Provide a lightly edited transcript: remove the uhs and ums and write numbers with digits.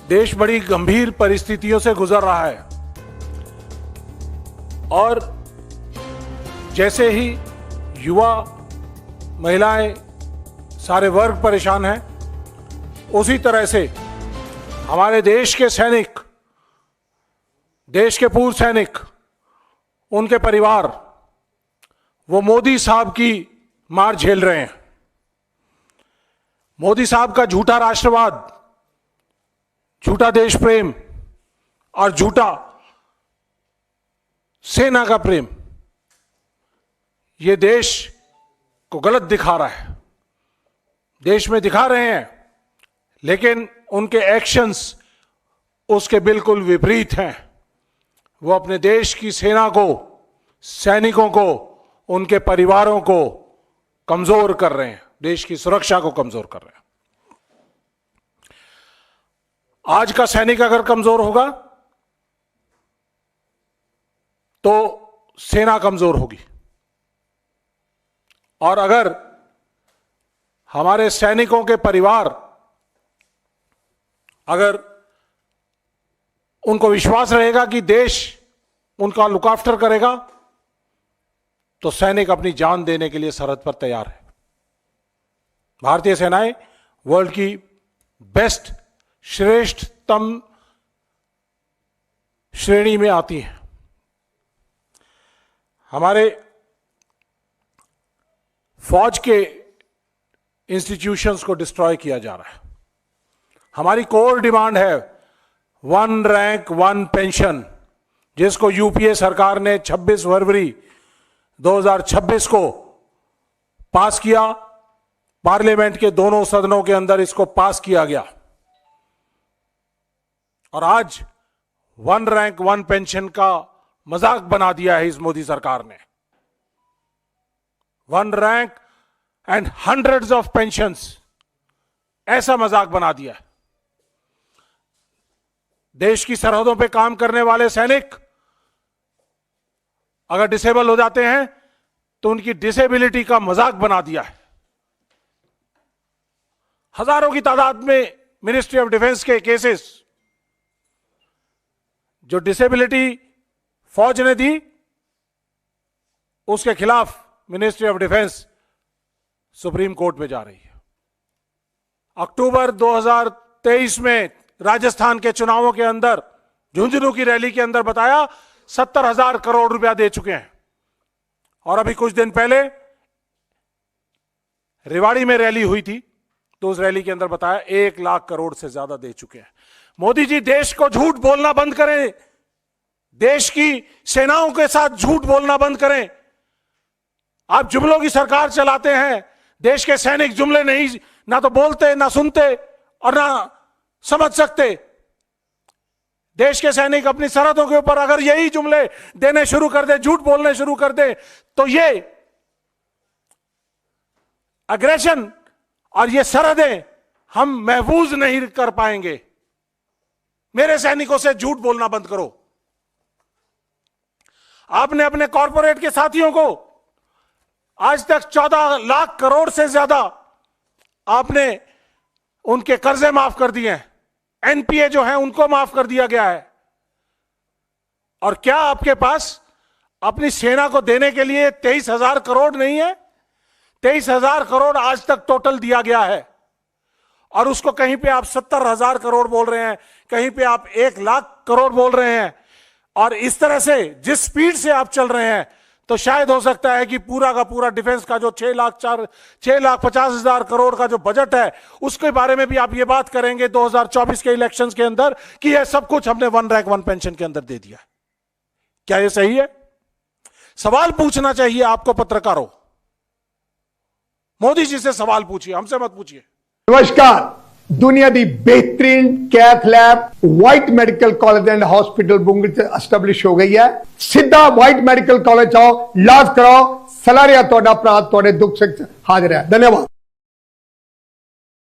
देश बड़ी गंभीर परिस्थितियों से गुजर रहा है और जैसे ही युवा, महिलाएं, सारे वर्ग परेशान हैं, उसी तरह से हमारे देश के सैनिक, देश के पूर्व सैनिक, उनके परिवार, वो मोदी साहब की मार झेल रहे हैं। मोदी साहब का झूठा राष्ट्रवाद, झूठा देश प्रेम और झूठा सेना का प्रेम ये देश को गलत दिखा रहा है। देश में दिखा रहे हैं, लेकिन उनके एक्शंस उसके बिल्कुल विपरीत हैं। वो अपने देश की सेना को, सैनिकों को, उनके परिवारों को कमजोर कर रहे हैं, देश की सुरक्षा को कमजोर कर रहे हैं। आज का सैनिक अगर कमजोर होगा तो सेना कमजोर होगी, और अगर हमारे सैनिकों के परिवार, अगर उनको विश्वास रहेगा कि देश उनका लुक आफ्टर करेगा, तो सैनिक अपनी जान देने के लिए सरहद पर तैयार है। भारतीय सेनाएं वर्ल्ड की बेस्ट, श्रेष्ठतम श्रेणी में आती हैं। हमारे फौज के इंस्टीट्यूशंस को डिस्ट्रॉय किया जा रहा है। हमारी कोर डिमांड है 1 रैंक 1 पेंशन, जिसको यूपीए सरकार ने 26 फरवरी 2026 को पास किया। पार्लियामेंट के दोनों सदनों के अंदर इसको पास किया गया, और आज 1 रैंक 1 पेंशन का मजाक बना दिया है इस मोदी सरकार ने। 1 rank and hundreds of pensions, ऐसा मजाक बना दिया है। देश की सरहदों पे काम करने वाले सैनिक अगर डिसेबल हो जाते हैं तो उनकी डिसेबिलिटी का मजाक बना दिया है। हजारों की तादाद में मिनिस्ट्री ऑफ डिफेंस के केसेस जो डिसेबिलिटी फौज ने दी, उसके खिलाफ ministry of defence supreme court में जा रही है। अक्टूबर 2023 में राजस्थान के चुनावों के अंदर झुंझुनू की रैली के अंदर बताया 70,000 करोड़ रुपया दे चुके हैं, और अभी कुछ दिन पहले रेवाड़ी में रैली हुई थी, तो उस रैली के अंदर बताया 1 लाख करोड़ से ज्यादा दे चुके हैं। मोदी जी, देश को झूठ बोलना बंद करें, देश की सेनाओं के साथ झूठ बोलना बंद करें। आप जुमलों की सरकार चलाते हैं। देश के सैनिक जुमले नहीं, ना तो बोलते, ना सुनते और ना समझ सकते। देश के सैनिक अपनी सरहदों के ऊपर अगर यही जुमले देने शुरू कर दे, झूठ बोलने शुरू कर दे, तो ये अग्रेशन और ये सरहदें हम महफूज नहीं कर पाएंगे। मेरे सैनिकों से झूठ बोलना बंद करो। आपने अपने कॉरपोरेट के साथियों को आज तक 14 लाख करोड़ से ज्यादा आपने उनके कर्जे माफ कर दिए हैं। एनपीए जो है उनको माफ कर दिया गया है। और क्या आपके पास अपनी सेना को देने के लिए 23,000 करोड़ नहीं है? 23,000 करोड़ आज तक टोटल दिया गया है, और उसको कहीं पे आप 70,000 करोड़ बोल रहे हैं, कहीं पे आप 1 लाख करोड़ बोल रहे हैं। और इस तरह से जिस स्पीड से आप चल रहे हैं, तो शायद हो सकता है कि पूरा का पूरा डिफेंस का जो 6,50,000 करोड़ का जो बजट है, उसके बारे में भी आप ये बात करेंगे 2024 के इलेक्शंस के अंदर कि यह सब कुछ हमने 1 रैंक 1 पेंशन के अंदर दे दिया है। क्या यह सही है? सवाल पूछना चाहिए आपको पत्रकारों। मोदी जी से सवाल पूछिए, हमसे मत पूछिए। नमस्कार। दुनिया दी बेहतरीन cath lab white medical college and hospital बुंगल से एस्टैब्लिश हो गई है। सीधा व्हाइट मेडिकल कॉलेज आओ, इलाज कराओ, सलाह रिया तोड़ा अपराध तोड़े दुख से हाजिर है। धन्यवाद।